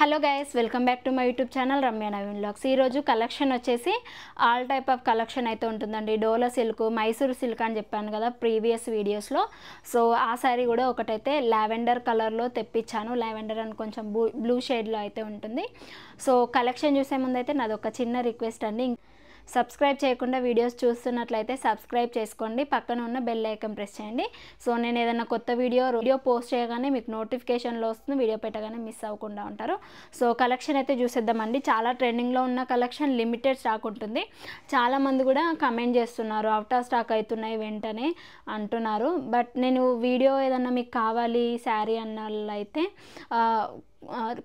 Hello guys, welcome back to my YouTube channel Ramya Naveen vlogs. ఈరోజు collection వచ్చేసి all type of collection అయితే ఉంటుందండి. డోలా silk, Mysore silk అని చెప్పాను కదా ప్రీవియస్ వీడియోస్లో. సో ఆ శారీ కూడా ఒకటైతే లావెండర్ కలర్లో తెప్పించాను. లావెండర్ అని కొంచెం బ్లూ షేడ్లో అయితే ఉంటుంది. సో కలెక్షన్ చూసే ముందు అయితే నాది ఒక చిన్న రిక్వెస్ట్ అండి, సబ్స్క్రైబ్ చేయకుండా వీడియోస్ చూస్తున్నట్లయితే సబ్స్క్రైబ్ చేసుకోండి, పక్కన ఉన్న బెల్ ఐకాన్ ప్రెస్ చేయండి. సో నేను ఏదైనా కొత్త వీడియో పోస్ట్ చేయగానే మీకు నోటిఫికేషన్లో వస్తుంది, వీడియో పెట్టగానే మిస్ అవ్వకుండా ఉంటారు. సో కలెక్షన్ అయితే చూసేద్దామండి. చాలా ట్రెండింగ్లో ఉన్న కలెక్షన్, లిమిటెడ్ స్టాక్ ఉంటుంది. చాలామంది కూడా కమెంట్ చేస్తున్నారు అవుట్ ఆఫ్ స్టాక్ అవుతున్నాయి వెంటనే అంటున్నారు. బట్ నేను వీడియో ఏదన్నా మీకు కావాలి శారీ అన్న అయితే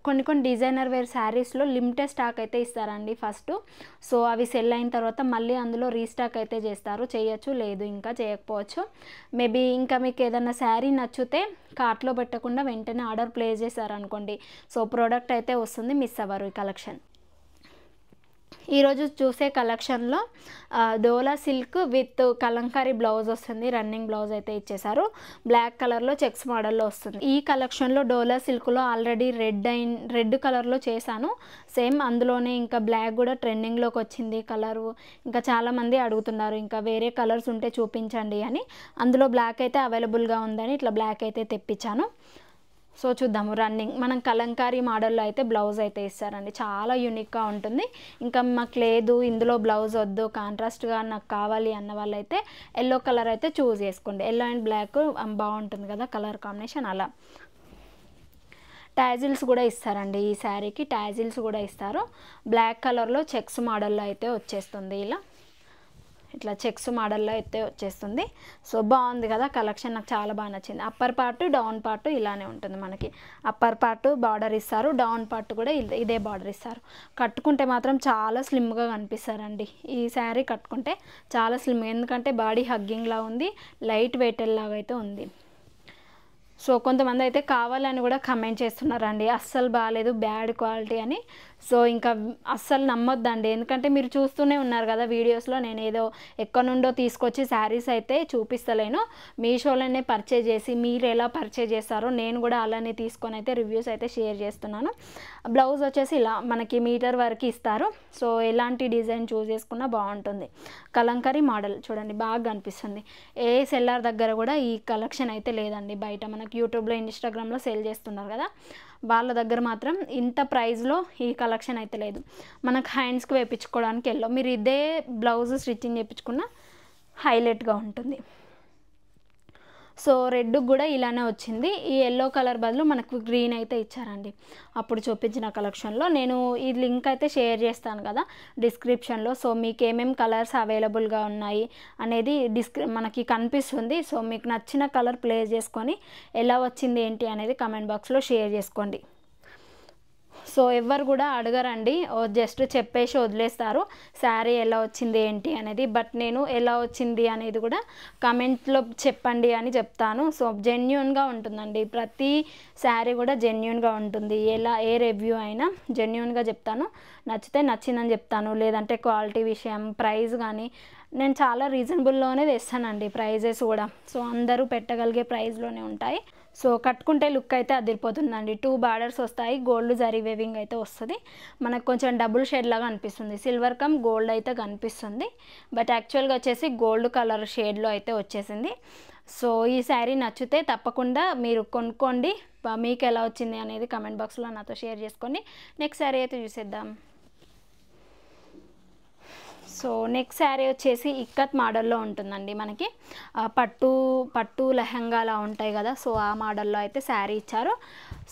కొన్ని డిజైనర్ వేర్ శారీస్లో లిమిటెడ్ స్టాక్ అయితే ఇస్తారండి ఫస్ట్. సో అవి సెల్ అయిన తర్వాత మళ్ళీ అందులో రీస్టాక్ అయితే చేస్తారు. చేయొచ్చు, లేదు ఇంకా చేయకపోవచ్చు. మేబీ ఇంకా మీకు ఏదైనా శారీ నచ్చితే కార్ట్లో పెట్టకుండా వెంటనే ఆర్డర్ ప్లేస్ చేశారనుకోండి, సో ప్రోడక్ట్ అయితే వస్తుంది, మిస్ అవ్వరు ఈ కలెక్షన్. ఈరోజు చూసే కలెక్షన్లో డోలా సిల్క్ విత్ కలంకారీ బ్లౌజ్ వస్తుంది. రన్నింగ్ బ్లౌజ్ అయితే ఇచ్చేసారు. బ్లాక్ కలర్లో చెక్స్ మోడల్లో వస్తుంది. ఈ కలెక్షన్లో డోలా సిల్క్లో ఆల్రెడీ రెడ్ కలర్లో చేశాను సేమ్. అందులోనే ఇంకా బ్లాక్ కూడా ట్రెండింగ్లోకి వచ్చింది కలరు. ఇంకా చాలామంది అడుగుతున్నారు ఇంకా వేరే కలర్స్ ఉంటే చూపించండి అని. అందులో బ్లాక్ అయితే అవైలబుల్గా ఉందని ఇట్లా బ్లాక్ అయితే తెప్పించాను. సో చూద్దాము. రన్నింగ్ మనం కలంకారీ మోడల్లో అయితే బ్లౌజ్ అయితే ఇస్తారండి. చాలా యూనిక్గా ఉంటుంది. ఇంకా మాకు లేదు ఇందులో బ్లౌజ్ వద్దు, కాంట్రాస్ట్గా నాకు కావాలి అన్న వాళ్ళైతే ఎల్లో కలర్ అయితే చూస్ చేసుకోండి. ఎల్లో అండ్ బ్లాక్ బాగుంటుంది కదా కలర్ కాంబినేషన్. అలా టాజిల్స్ కూడా ఇస్తారండి ఈ శారీకి. టాజిల్స్ కూడా ఇస్తారు. బ్లాక్ కలర్లో చెక్స్ మోడల్లో అయితే వచ్చేస్తుంది. ఇట్లా చెక్స్ మోడల్లో అయితే వచ్చేస్తుంది. సో బాగుంది కదా కలెక్షన్, నాకు చాలా బాగా నచ్చింది. అప్పర్ పార్ట్ డౌన్ పార్ట్ ఇలానే ఉంటుంది మనకి. అప్పర్ పార్ట్ బార్డర్ ఇస్తారు, డౌన్ పార్ట్ కూడా ఇదే బార్డర్ ఇస్తారు. కట్టుకుంటే మాత్రం చాలా స్లిమ్గా కనిపిస్తారండి ఈ శారీ. కట్టుకుంటే చాలా స్లిమ్, ఎందుకంటే బాడీ హగ్గింగ్లా ఉంది, లైట్ వెయిట్ లాగా అయితే ఉంది. సో కొంతమంది అయితే కావాలని కూడా కమెంట్ చేస్తున్నారండి, అస్సలు బాగాలేదు, బ్యాడ్ క్వాలిటీ అని. సో ఇంకా అస్సలు నమ్మొద్దండి, ఎందుకంటే మీరు చూస్తూనే ఉన్నారు కదా వీడియోస్లో. నేను ఏదో ఎక్కడి నుండో తీసుకొచ్చి శారీస్ అయితే చూపిస్తలేను. మీషోలోనే పర్చేజ్ చేసి మీరు ఎలా పర్చేజ్ చేస్తారో నేను కూడా అలానే తీసుకొని అయితే రివ్యూస్ అయితే షేర్ చేస్తున్నాను. బ్లౌజ్ వచ్చేసి ఇలా మనకి మీటర్ వరకు ఇస్తారు. సో ఎలాంటి డిజైన్ చూస్ చేసుకున్నా బాగుంటుంది. కలంకారీ మోడల్ చూడండి, బాగా కనిపిస్తుంది. ఏ సెల్లర్ దగ్గర కూడా ఈ కలెక్షన్ అయితే లేదండి. బయట మనకి యూట్యూబ్లో, ఇన్స్టాగ్రామ్లో సేల్ చేస్తున్నారు కదా, వాళ్ళ దగ్గర మాత్రం ఇంత ప్రైస్లో ఈ కలెక్షన్ అయితే లేదు. మనకు హ్యాండ్స్కి వేయించుకోవడానికి మీరు ఇదే బ్లౌజ్ స్టిచ్చింగ్ చేయించుకున్న హైలైట్గా ఉంటుంది. సో రెడ్ కూడా ఇలానే వచ్చింది. ఈ ఎల్లో కలర్ బదులు మనకు గ్రీన్ అయితే ఇచ్చారండి అప్పుడు చూపించిన కలెక్షన్లో. నేను ఈ లింక్ అయితే షేర్ చేస్తాను కదా డిస్క్రిప్షన్లో. సో మీకు ఏమేమి కలర్స్ అవైలబుల్గా ఉన్నాయి అనేది మనకి కనిపిస్తుంది. సో మీకు నచ్చిన కలర్ ప్లేస్ చేసుకొని ఎలా వచ్చింది ఏంటి అనేది కమెంట్ బాక్స్లో షేర్ చేసుకోండి. సో ఎవరు కూడా అడగరండి, జస్ట్ చెప్పేసి వదిలేస్తారు శారీ ఎలా వచ్చింది ఏంటి అనేది. బట్ నేను ఎలా వచ్చింది అనేది కూడా కమెంట్లో చెప్పండి అని చెప్తాను. సో జెన్యూన్గా ఉంటుందండి, ప్రతి శారీ కూడా జెన్యూన్గా ఉంటుంది. ఏ రివ్యూ అయినా జెన్యూన్గా చెప్తాను. నచ్చితే నచ్చిందని చెప్తాను, లేదంటే క్వాలిటీ విషయం, ప్రైస్ కానీ నేను చాలా రీజనబుల్లోనే తెస్తానండి ప్రైజెస్ కూడా. సో అందరూ పెట్టగలిగే ప్రైస్లోనే ఉంటాయి. సో కట్టుకుంటే లుక్ అయితే అదిరిపోతుందండి. 2 బార్డర్స్ వస్తాయి, గోల్డ్ జరీ వేవింగ్ అయితే వస్తుంది. మనకు కొంచెం డబుల్ షేడ్ లాగా అనిపిస్తుంది, సిల్వర్ కమ్ గోల్డ్ అయితే కనిపిస్తుంది. బట్ యాక్చువల్గా వచ్చేసి గోల్డ్ కలర్ షేడ్లో అయితే వచ్చేసింది. సో ఈ శారీ నచ్చితే తప్పకుండా మీరు కొనుక్కోండి. మీకు ఎలా వచ్చింది అనేది కమెంట్ బాక్స్లో నాతో షేర్ చేసుకోండి. నెక్స్ట్ శారీ అయితే చూసేద్దాం. సో నెక్స్ట్ శారీ వచ్చేసి ఇక్కత్ మోడల్లో ఉంటుందండి మనకి. పట్టు లెహంగాలా ఉంటాయి కదా, సో ఆ మోడల్లో అయితే శారీ ఇచ్చారు.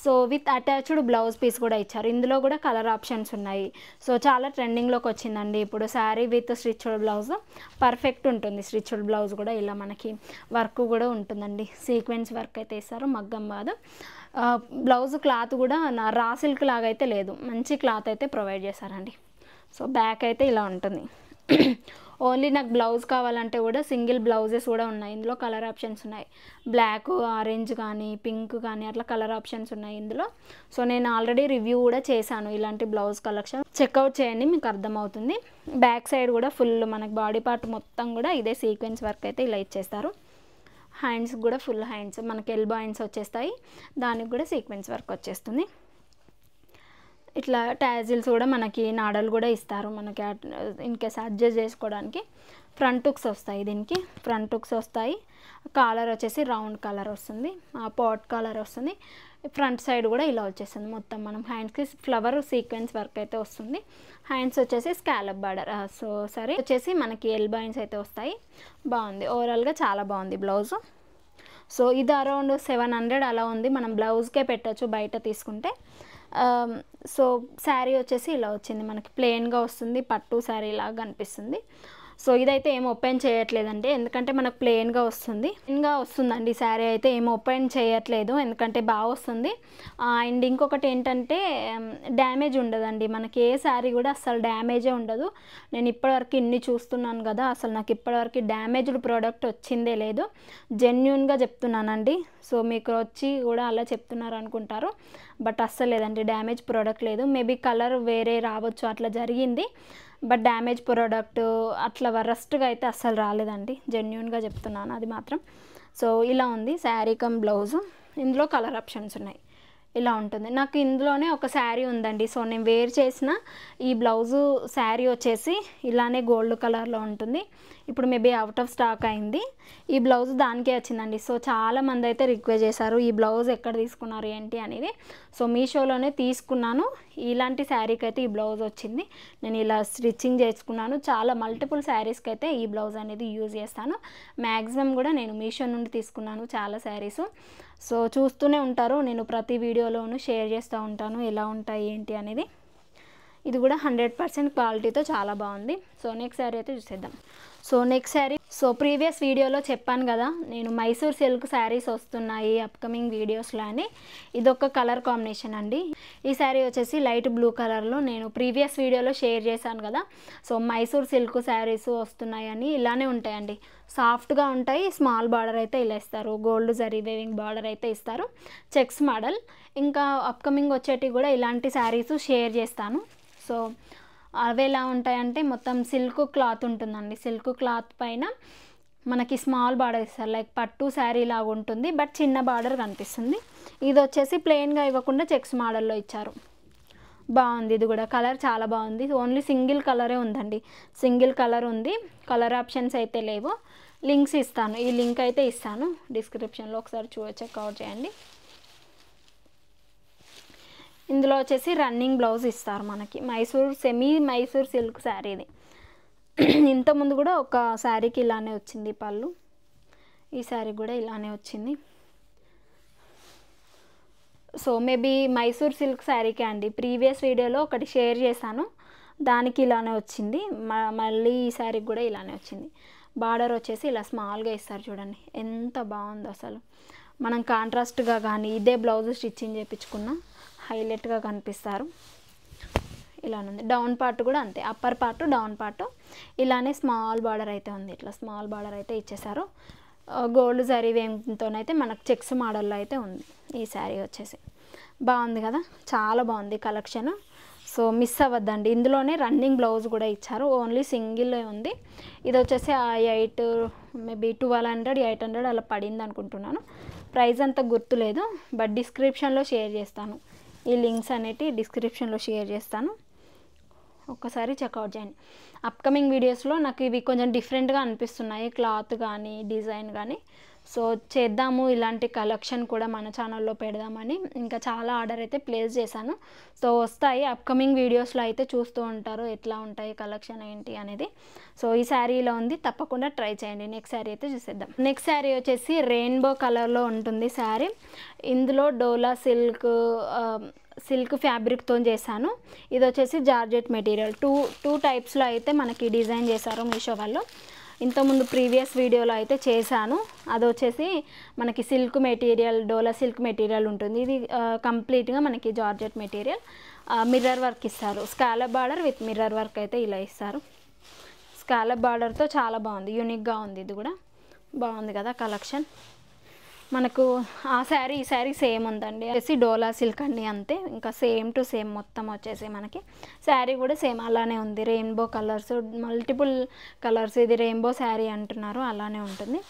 So with attached blouse piece కూడా ఇచ్చారు. ఇందులో కూడా కలర్ ఆప్షన్స్ ఉన్నాయి. సో చాలా ట్రెండింగ్లోకి వచ్చిందండి ఇప్పుడు sari with stitched blouse. Perfect ఉంటుంది స్టిచ్డ్ బ్లౌజ్ కూడా. ఇలా మనకి వర్క్ కూడా ఉంటుందండి, సీక్వెన్స్ వర్క్ అయితే ఇస్తారు, మగ్గం కాదు. బ్లౌజ్ క్లాత్ కూడా రా సిల్క్ లాగా అయితే లేదు, మంచి క్లాత్ అయితే ప్రొవైడ్ చేశారండి. సో బ్యాక్ అయితే ఇలా ఉంటుంది. ఓన్లీ నాకు బ్లౌజ్ కావాలంటే కూడా సింగిల్ బ్లౌజెస్ కూడా ఉన్నాయి. ఇందులో కలర్ ఆప్షన్స్ ఉన్నాయి, బ్లాక్, ఆరెంజ్ కానీ పింక్ కానీ అట్లా కలర్ ఆప్షన్స్ ఉన్నాయి ఇందులో. సో నేను ఆల్రెడీ రివ్యూ కూడా చేశాను ఇలాంటి బ్లౌజ్ కలెక్షన్, చెక్అవుట్ చేయండి మీకు అర్థమవుతుంది. బ్యాక్ సైడ్ కూడా ఫుల్ మనకి బాడీ పార్ట్ మొత్తం కూడా ఇదే సీక్వెన్స్ వర్క్ అయితే ఇలా ఇచ్చేస్తారు. హ్యాండ్స్ కూడా ఫుల్ హ్యాండ్స్, మనకి ఎల్బో హ్యాండ్స్ వచ్చేస్తాయి, దానికి కూడా సీక్వెన్స్ వర్క్ వచ్చేస్తుంది. ఇట్లా టాజిల్స్ కూడా మనకి నాడలు కూడా ఇస్తారు మనకి ఇన్ కేస్ అడ్జస్ట్ చేసుకోవడానికి. ఫ్రంట్ హుక్స్ వస్తాయి, దీనికి ఫ్రంట్ హుక్స్ వస్తాయి. కాలర్ వచ్చేసి రౌండ్ కాలర్ వస్తుంది, పాట్ కాలర్ వస్తుంది. ఫ్రంట్ సైడ్ కూడా ఇలా వచ్చేస్తుంది మొత్తం. మనం హ్యాండ్స్కి ఫ్లవర్ సీక్వెన్స్ వర్క్ అయితే వస్తుంది. హ్యాండ్స్ వచ్చేసి స్కాలప్ బార్డర్, సో సరే వచ్చేసి మనకి ఎల్బైన్స్ అయితే వస్తాయి. బాగుంది, ఓవరాల్గా చాలా బాగుంది బ్లౌజు. సో ఇది అరౌండ్ 700 అలా ఉంది. మనం బ్లౌజ్కే పెట్టచ్చు బయట తీసుకుంటే. సో శారీ వచ్చేసి ఇలా వచ్చింది మనకి, ప్లెయిన్గా వస్తుంది, పట్టు శారీ లాగా కనిపిస్తుంది. సో ఇదైతే ఏం ఓపెన్ చేయట్లేదండి, ఎందుకంటే మనకు ప్లెయిన్గా వస్తుందండి. శారీ అయితే ఏం ఓపెన్ చేయట్లేదు, ఎందుకంటే బాగా వస్తుంది. అండ్ ఇంకొకటి ఏంటంటే డ్యామేజ్ ఉండదండి మనకి, ఏ శారీ కూడా అసలు డ్యామేజే ఉండదు. నేను ఇప్పటివరకు ఇన్ని చూస్తున్నాను కదా, అసలు నాకు ఇప్పటివరకు డ్యామేజ్డ్ ప్రోడక్ట్ వచ్చిందే లేదు. జెన్యూన్గా చెప్తున్నానండి. సో మీకు వచ్చి కూడా అలా చెప్తున్నారు అనుకుంటారు, బట్ అస్సలు లేదండి, డ్యామేజ్ ప్రోడక్ట్ లేదు. మేబీ కలర్ వేరే రావచ్చు, అట్లా జరిగింది. బట్ డ్యామేజ్ ప్రోడక్ట్ అట్లా వరస్ట్గా అయితే అస్సలు రాలేదండి, జెన్యూన్గా చెప్తున్నాను అది మాత్రం. సో ఇలా ఉంది శారీ కమ్ బ్లౌజు. ఇందులో కలర్ ఆప్షన్స్ ఉన్నాయి, ఇలా ఉంటుంది. నాకు ఇందులోనే ఒక శారీ ఉందండి, సో నేను వేర్ చేసిన ఈ బ్లౌజు శారీ వచ్చేసి ఇలానే గోల్డ్ కలర్లో ఉంటుంది. ఇప్పుడు మేబీ అవుట్ ఆఫ్ స్టాక్ అయింది. ఈ బ్లౌజ్ దానికే వచ్చిందండి. సో చాలామంది అయితే రిక్వెస్ట్ చేశారు ఈ బ్లౌజ్ ఎక్కడ తీసుకున్నారు ఏంటి అనేది. సో మీషోలోనే తీసుకున్నాను. ఇలాంటి శారీకి అయితే ఈ బ్లౌజ్ వచ్చింది. నేను ఇలా స్టిచ్చింగ్ చేసుకున్నాను. చాలా మల్టిపుల్ శారీస్కి అయితే ఈ బ్లౌజ్ అనేది యూజ్ చేస్తాను. మ్యాక్సిమం కూడా నేను మీషో నుండి తీసుకున్నాను చాలా శారీసు. సో చూస్తూనే ఉంటారు, నేను ప్రతి వీడియోలోనూ షేర్ చేస్తూ ఉంటాను ఎలా ఉంటాయి ఏంటి అనేది. ఇది కూడా 100% క్వాలిటీతో చాలా బాగుంది. సో నెక్స్ట్ శారీ అయితే చూసేద్దాం. So next sari, so previous వీడియోలో చెప్పాను కదా నేను మైసూర్ సిల్క్ శారీస్ వస్తున్నాయి అప్కమింగ్ వీడియోస్లో అని. ఇదొక కలర్ కాంబినేషన్ అండి. ఈ శారీ వచ్చేసి లైట్ బ్లూ కలర్లో నేను ప్రీవియస్ వీడియోలో షేర్ చేశాను కదా. సో మైసూర్ సిల్క్ శారీస్ వస్తున్నాయని ఇలానే ఉంటాయండి, సాఫ్ట్గా ఉంటాయి. స్మాల్ బార్డర్ అయితే ఇలా ఇస్తారు, గోల్డ్ జరీ వేవింగ్ బార్డర్ అయితే ఇస్తారు, చెక్స్ మోడల్. ఇంకా అప్కమింగ్ వచ్చేటివి కూడా ఇలాంటి శారీస్ షేర్ చేస్తాను. సో అవి ఎలా ఉంటాయంటే మొత్తం సిల్క్ క్లాత్ ఉంటుందండి. సిల్క్ క్లాత్ పైన మనకి స్మాల్ బార్డర్ ఇస్తారు, లైక్ పట్టు శారీ లాగా ఉంటుంది, బట్ చిన్న బార్డర్ కనిపిస్తుంది. ఇది వచ్చేసి ప్లెయిన్గా ఇవ్వకుండా చెక్స్ మోడల్లో ఇచ్చారు. బాగుంది, ఇది కూడా కలర్ చాలా బాగుంది. ఓన్లీ సింగిల్ కలరే ఉందండి, సింగిల్ కలర్ ఉంది, కలర్ ఆప్షన్స్ అయితే లేవు. లింక్స్ ఇస్తాను, ఈ లింక్ అయితే ఇస్తాను డిస్క్రిప్షన్లో, ఒకసారి చెక్అవుట్ చేయండి. ఇందులో వచ్చేసి రన్నింగ్ బ్లౌజ్ ఇస్తారు మనకి, మైసూర్ సిల్క్ శారీ ఇది. ఇంతకుముందు కూడా ఒక శారీకి ఇలానే వచ్చింది పళ్ళు, ఈ శారీ కూడా ఇలానే వచ్చింది. సో మేబీ మైసూర్ సిల్క్ శారీకే అండి, ప్రీవియస్ వీడియోలో ఒకటి షేర్ చేశాను, దానికి ఇలానే వచ్చింది. మళ్ళీ ఈ శారీకి కూడా ఇలానే వచ్చింది. బార్డర్ వచ్చేసి ఇలా స్మాల్గా ఇస్తారు, చూడండి ఎంత బాగుందో అసలు. మనం కాంట్రాస్ట్గా కానీ ఇదే బ్లౌజ్ స్టిచ్చింగ్ చేయించుకున్నా హైలైట్గా కనిపిస్తారు. ఇలా ఉంది. డౌన్ పార్ట్ కూడా అంతే, అప్పర్ పార్ట్ డౌన్ పార్ట్ ఇలానే స్మాల్ బార్డర్ అయితే ఉంది, ఇట్లా స్మాల్ బార్డర్ అయితే ఇచ్చేసారు. గోల్డ్ జరీ వేమ్తోనైతే మనకు చెక్స్ మోడల్లో అయితే ఉంది ఈ శారీ వచ్చేసి. బాగుంది కదా, చాలా బాగుంది కలెక్షన్. సో మిస్ అవ్వద్దండి, ఇందులోనే రన్నింగ్ బ్లౌజ్ కూడా ఇచ్చారు, ఓన్లీ సింగిల్ ఉంది. ఇది వచ్చేసి 8 మేబీ 1200 800 అలా పడింది అనుకుంటున్నాను. ప్రైస్ అంత గుర్తులేదు, బట్ డిస్క్రిప్షన్లో షేర్ చేస్తాను, ఈ లింక్స్ అనేవి డిస్క్రిప్షన్లో షేర్ చేస్తాను, ఒక్కసారి చెక్అవుట్ చేయండి. అప్కమింగ్ వీడియోస్లో నాకు ఇవి కొంచెం డిఫరెంట్గా అనిపిస్తున్నాయి, క్లాత్ కానీ డిజైన్ కానీ. సో చేద్దాము ఇలాంటి కలెక్షన్ కూడా మన ఛానల్లో పెడదామని ఇంకా చాలా ఆర్డర్ అయితే ప్లేస్ చేశాను. సో వస్తాయి అప్కమింగ్ వీడియోస్లో అయితే చూస్తూ ఉంటారు ఎట్లా ఉంటాయి కలెక్షన్ ఏంటి అనేది. సో ఈ శారీలో ఉంది, తప్పకుండా ట్రై చేయండి. నెక్స్ట్ శారీ అయితే చూసేద్దాం. నెక్స్ట్ శారీ వచ్చేసి రెయిన్బో కలర్లో ఉంటుంది శారీ. ఇందులో డోలా సిల్క్ ఫ్యాబ్రిక్తో చేశాను. ఇది వచ్చేసి జార్జెట్ మెటీరియల్. టూ టైప్స్లో అయితే మనకి డిజైన్ చేశారు మీషో వాళ్ళు. ఇంతకుముందు ప్రీవియస్ వీడియోలో అయితే చేశాను, అది వచ్చేసి మనకి సిల్క్ మెటీరియల్, డోలా సిల్క్ మెటీరియల్ ఉంటుంది. ఇది కంప్లీట్గా మనకి జార్జెట్ మెటీరియల్, మిర్రర్ వర్క్ ఇస్తారు, scallop border with mirror work అయితే ఇలా ఇస్తారు. స్కాలప్ బార్డర్తో చాలా బాగుంది, యూనిక్గా ఉంది, ఇది కూడా బాగుంది కదా కలెక్షన్. మనకు ఆ శారీ ఈ శారీ సేమ్ ఉందండి, వచ్చేసి డోలా సిల్క్ అండి అంతే, ఇంకా సేమ్ టు సేమ్ మొత్తం వచ్చేసి మనకి శారీ కూడా సేమ్ అలానే ఉంది. రెయిన్బో కలర్స్, మల్టిపుల్ కలర్స్, ఇది రెయిన్బో శారీ అంటున్నారు, అలానే ఉంటుంది.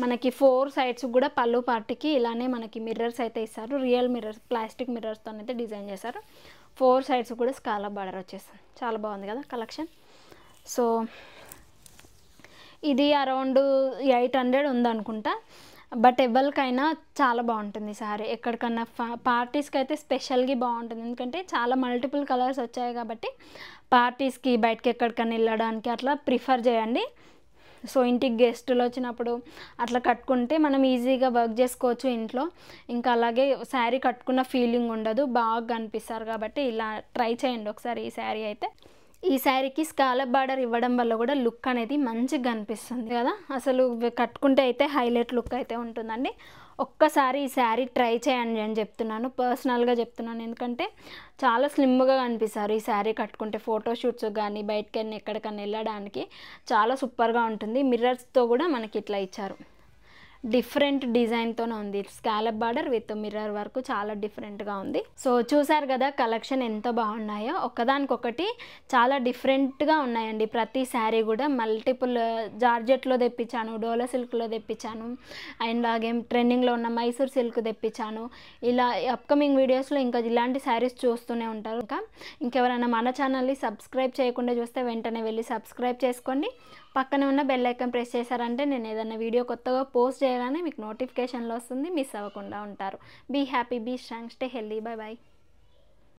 మనకి 4 సైడ్స్ కూడా పళ్ళు పార్ట్కి ఇలానే మనకి మిర్రర్స్ అయితే ఇస్తారు. రియల్ మిర్రర్స్, ప్లాస్టిక్ మిర్రర్స్తో అయితే డిజైన్ చేశారు. 4 సైడ్స్ కూడా స్కాలప్ బార్డర్ వచ్చేస్తుంది. చాలా బాగుంది కదా కలెక్షన్. సో ఇది అరౌండ్ 800 ఉందనుకుంటా. బట్ ఎవరికైనా చాలా బాగుంటుంది సారీ. ఎక్కడికన్నా పార్టీస్కి అయితే స్పెషల్గా బాగుంటుంది. ఎందుకంటే చాలా మల్టిపుల్ కలర్స్ వచ్చాయి కాబట్టి పార్టీస్కి, బయటకి ఎక్కడికన్నా వెళ్ళడానికి అట్లా ప్రిఫర్ చేయండి. సో ఇంటికి గెస్టులు వచ్చినప్పుడు అట్లా కట్టుకుంటే మనం ఈజీగా వర్క్ చేసుకోవచ్చు ఇంట్లో. ఇంకా అలాగే శారీ కట్టుకున్న ఫీలింగ్ ఉండదు, బాగా కనిపిస్తారు. కాబట్టి ఇలా ట్రై చేయండి ఒకసారి ఈ శారీ అయితే. ఈ శారీకి స్కాలప్ బార్డర్ ఇవ్వడం వల్ల కూడా లుక్ అనేది మంచిగా కనిపిస్తుంది కదా. అసలు కట్టుకుంటే అయితే హైలైట్ లుక్ అయితే ఉంటుందండి. ఒక్కసారి ఈ శారీ ట్రై చేయండి అని చెప్తున్నాను, పర్సనల్గా చెప్తున్నాను. ఎందుకంటే చాలా స్లిమ్గా కనిపిస్తారు ఈ శారీ కట్టుకుంటే. ఫోటోషూట్స్ కానీ బయటకన్నా ఎక్కడికన్నా వెళ్ళడానికి చాలా సూపర్గా ఉంటుంది. మిర్రర్స్తో కూడా మనకి ఇట్లా ఇచ్చారు. డిఫరెంట్ డిజైన్తోనే ఉంది. Scallop border with mirror work చాలా డిఫరెంట్గా ఉంది. సో చూసారు కదా కలెక్షన్ ఎంత బాగున్నాయో. ఒకదానికొకటి చాలా డిఫరెంట్గా ఉన్నాయండి. ప్రతి శారీ కూడా మల్టిపుల్ జార్జెట్లో తెప్పించాను, డోలా సిల్క్లో తెప్పించాను, అండ్ అలాగే ట్రెండింగ్లో ఉన్న మైసూర్ సిల్క్ తెప్పించాను. ఇలా అప్కమింగ్ వీడియోస్లో ఇంకా ఇలాంటి శారీస్ చూస్తూనే ఉంటారు. ఇంకెవరైనా మన ఛానల్ని సబ్స్క్రైబ్ చేయకుండా చూస్తే వెంటనే వెళ్ళి సబ్స్క్రైబ్ చేసుకోండి. పక్కనే ఉన్న బెల్ ఐకాన్ ప్రెస్ చేశారంటే నేను ఏదైనా వీడియో కొత్తగా పోస్ట్ చేయగానే మీకు నోటిఫికేషన్లో వస్తుంది, మిస్ అవ్వకుండా ఉంటారు. Be happy, be strong, stay healthy. Bye bye.